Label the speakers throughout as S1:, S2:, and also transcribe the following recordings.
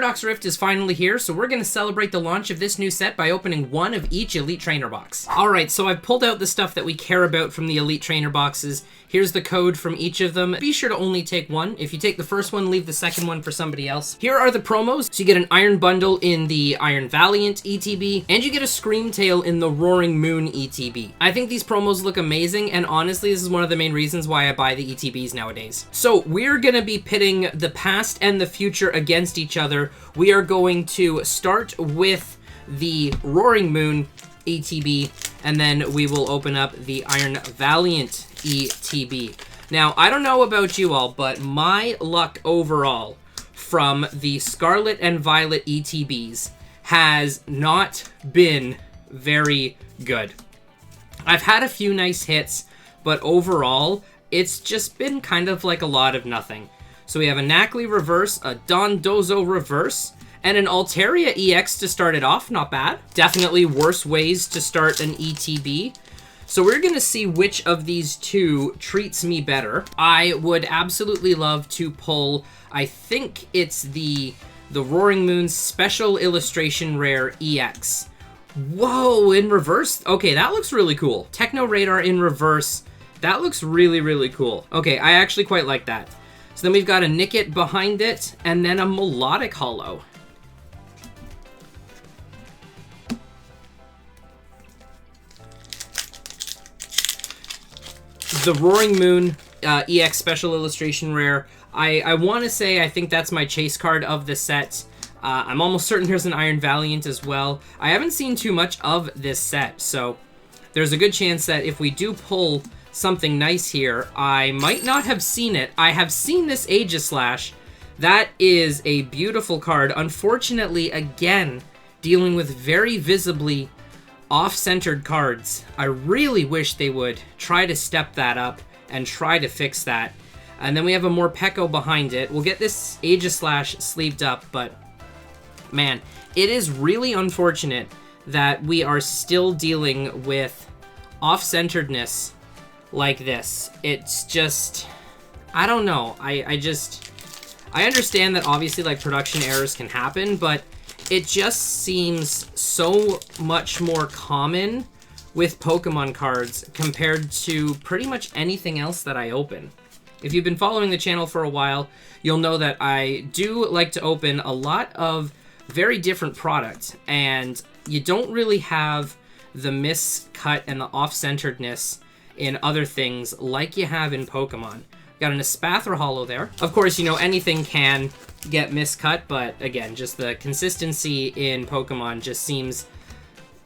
S1: Paradox Rift is finally here, so we're going to celebrate the launch of this new set by opening one of each Elite Trainer box. Alright, so I've pulled out the stuff that we care about from the Elite Trainer boxes. Here's the code from each of them. Be sure to only take one. If you take the first one, leave the second one for somebody else. Here are the promos. So you get an Iron Bundle in the Iron Valiant ETB, and you get a Screamtail in the Roaring Moon ETB. I think these promos look amazing, and honestly, this is one of the main reasons why I buy the ETBs nowadays. So we're going to be pitting the past and the future against each other. We are going to start with the Roaring Moon ETB, and then we will open up the Iron Valiant ETB. Now, I don't know about you all, but my luck overall from the Scarlet and Violet ETBs has not been very good. I've had a few nice hits, but overall, it's just been kind of like a lot of nothing. So we have a Nacli reverse, a Dondozo reverse, and an Altaria EX to start it off. Not bad. Definitely worse ways to start an ETB. So we're going to see which of these two treats me better. I would absolutely love to pull, I think it's the Roaring Moon Special Illustration Rare EX. Whoa, in reverse? Okay, that looks really cool. Techno Radar in reverse. That looks really, really cool. Okay, I actually quite like that. So then we've got a Nickit behind it, and then a Melodic Holo. The Roaring Moon EX Special Illustration Rare. I want to say I think that's my chase card of the set. I'm almost certain there's an Iron Valiant as well. I haven't seen too much of this set, so there's a good chance that if we do pull something nice here, I might not have seen it. I have seen this Aegislash. That is a beautiful card. Unfortunately, again, dealing with very visibly off-centered cards. I really wish they would try to step that up and try to fix that. And then we have a Morpeko behind it. We'll get this Aegislash sleeved up, but man, it is really unfortunate that we are still dealing with off-centeredness like this. It's just, I don't know. I understand that obviously like production errors can happen, but it just seems so much more common with Pokemon cards compared to pretty much anything else that I open. If you've been following the channel for a while, you'll know that I do like to open a lot of very different products, and you don't really have the miscut and the off-centeredness in other things like you have in Pokemon. Got an Espathra Holo there. Of course, you know, anything can get miscut, but again, just the consistency in Pokemon just seems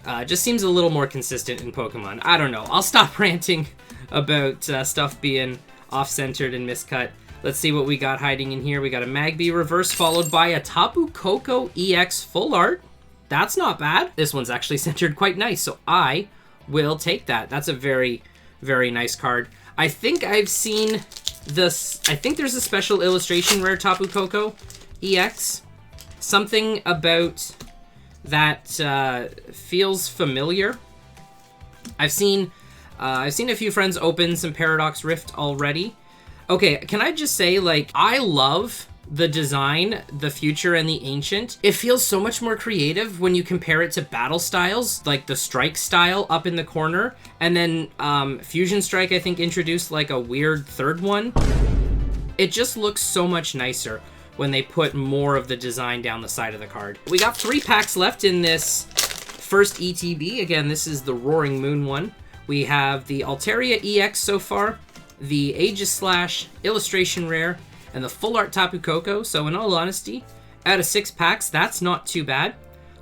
S1: a little more consistent in Pokemon. I don't know. I'll stop ranting about stuff being off-centered and miscut. Let's see what we got hiding in here. We got a Magby reverse followed by a Tapu Koko EX full art. That's not bad. This one's actually centered quite nice, so I will take that. That's a very, very nice card. I think I've seen this. I think there's a special illustration rare Tapu Koko EX. Something about that feels familiar. I've seen a few friends open some Paradox Rift already. Okay, can I just say, like, I love the design, the future, and the ancient. It feels so much more creative when you compare it to battle styles, like the Strike style up in the corner, and then Fusion Strike, I think, introduced like a weird third one. It just looks so much nicer when they put more of the design down the side of the card. We got 3 packs left in this first ETB. Again, this is the Roaring Moon one. We have the Altaria EX so far, the Aegislash Illustration Rare, and the Full Art Tapu Koko. So in all honesty, out of 6 packs, that's not too bad.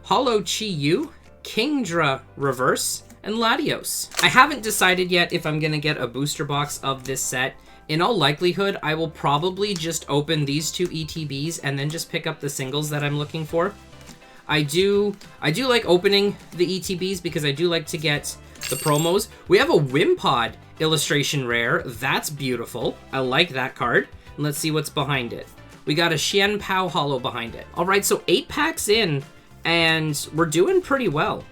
S1: Holo Chi-Yu, Kingdra Reverse, and Latios. I haven't decided yet if I'm gonna get a booster box of this set. In all likelihood, I will probably just open these 2 ETBs and then just pick up the singles that I'm looking for. I do like opening the ETBs because I do like to get the promos. We have a Wimpod Illustration Rare. That's beautiful. I like that card. And let's see what's behind it. We got a Xianpao Holo behind it. All right, so 8 packs in, and we're doing pretty well.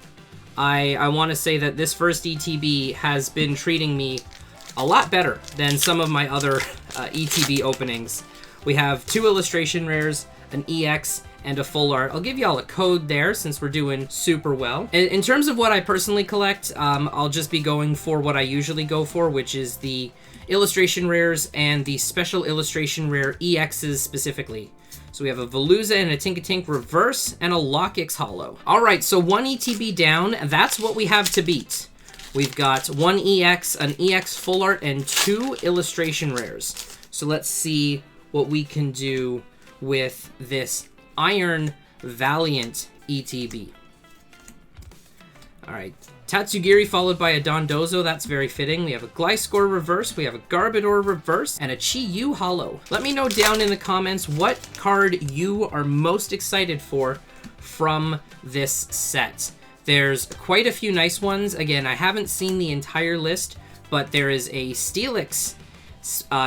S1: I want to say that this first ETB has been treating me a lot better than some of my other ETB openings. We have 2 illustration rares, an EX, and a full art. I'll give y'all a code there since we're doing super well. In terms of what I personally collect, I'll just be going for what I usually go for, which is the illustration rares and the special illustration rare EXs specifically. So we have a Veluza and a Tinkatink reverse and a Lockix holo. All right, so 1 ETB down. That's what we have to beat. We've got 1 EX, an EX full art, and 2 illustration rares. So let's see what we can do with this Iron Valiant ETB. All right, Tatsugiri followed by a Dondozo. That's very fitting. We have a Gliscor reverse, we have a Garbodor reverse, and a Chi-Yu holo. Let me know down in the comments what card you are most excited for from this set. There's quite a few nice ones. Again, I haven't seen the entire list, but there is a Steelix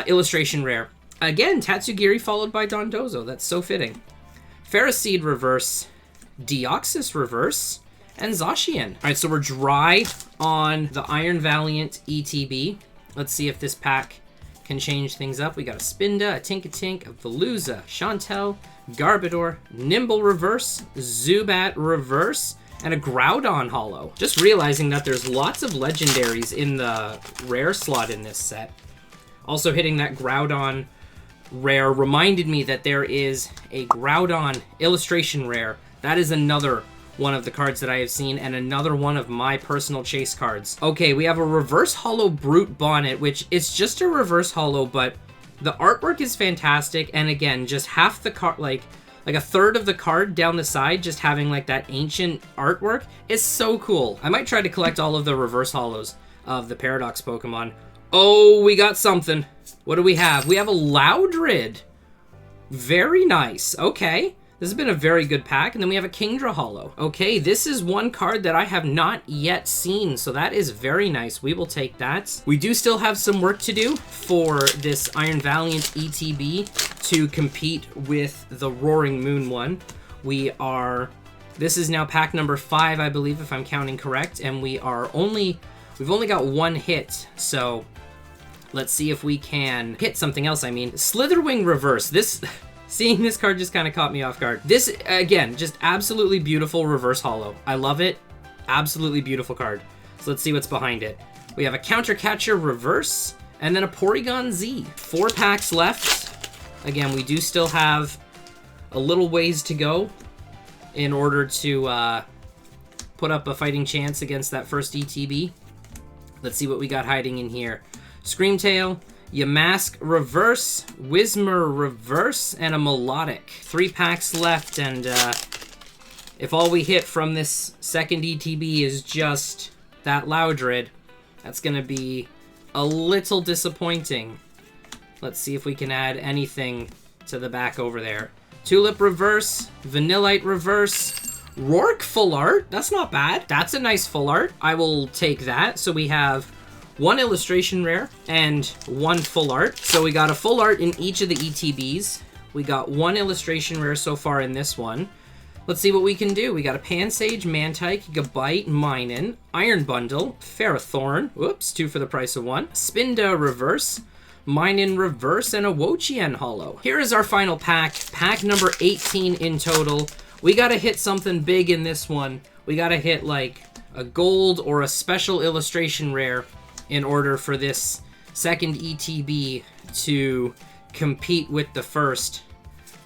S1: illustration rare. Again, Tatsugiri followed by Dondozo. That's so fitting. Ferroseed reverse, Deoxys reverse, and Zacian. All right, so we're dry on the Iron Valiant ETB. Let's see if this pack can change things up. We got a Spinda, a Tinkatink, a Veluza, Chantel, Garbodor, Nimble reverse, Zubat reverse, and a Groudon holo. Just realizing that there's lots of legendaries in the rare slot in this set. Also hitting that Groudon rare reminded me that there is a Groudon illustration rare. That is another one of the cards that I have seen, and another one of my personal chase cards. Okay, we have a reverse holo Brute Bonnet, which is just a reverse holo, but the artwork is fantastic, and again, just half the card, like a third of the card down the side, just having like that ancient artwork is so cool. I might try to collect all of the reverse holos of the Paradox Pokemon. Oh, we got something. What do we have? We have a Loudred. Very nice. Okay. This has been a very good pack. And then we have a Kingdra holo. Okay, this is one card that I have not yet seen, so that is very nice. We will take that. We do still have some work to do for this Iron Valiant ETB to compete with the Roaring Moon one. This is now pack number 5, I believe, if I'm counting correct, and we've only got one hit, so let's see if we can hit something else. I mean, Slitherwing reverse. Seeing this card just kind of caught me off guard. This, again, just absolutely beautiful reverse holo. I love it. Absolutely beautiful card. So let's see what's behind it. We have a Counter Catcher reverse, and then a Porygon Z. 4 packs left. Again, we do still have a little ways to go in order to put up a fighting chance against that first ETB. Let's see what we got hiding in here. Screamtail, Yamask reverse, Whismur reverse, and a Melodic. 3 packs left, and if all we hit from this second ETB is just that Loudred, that's going to be a little disappointing. Let's see if we can add anything to the back over there. Tulip reverse, Vanillite reverse, Rourke full art. That's not bad. That's a nice full art. I will take that. So we have 1 illustration rare and 1 full art. So we got a full art in each of the ETBs. We got 1 illustration rare so far in this one. Let's see what we can do. We got a Pansage, Mantike, Gabite, Minun, Iron Bundle, Ferrothorn, whoops, 2 for the price of 1, Spinda reverse, Minun reverse, and a Wo-Chien holo. Here is our final pack, pack number 18 in total. We gotta hit something big in this one. We gotta hit like a gold or a special illustration rare in order for this second ETB to compete with the first.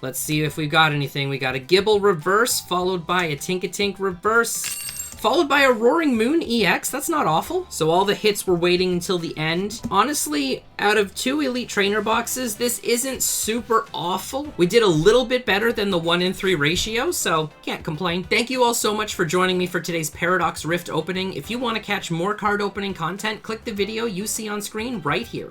S1: Let's see if we've got anything. We got a Gibble reverse, followed by a Tinkatink reverse, followed by a Roaring Moon EX. That's not awful. So all the hits were waiting until the end. Honestly, out of 2 Elite Trainer boxes, this isn't super awful. We did a little bit better than the 1-in-3 ratio, so can't complain. Thank you all so much for joining me for today's Paradox Rift opening. If you want to catch more card opening content, click the video you see on screen right here.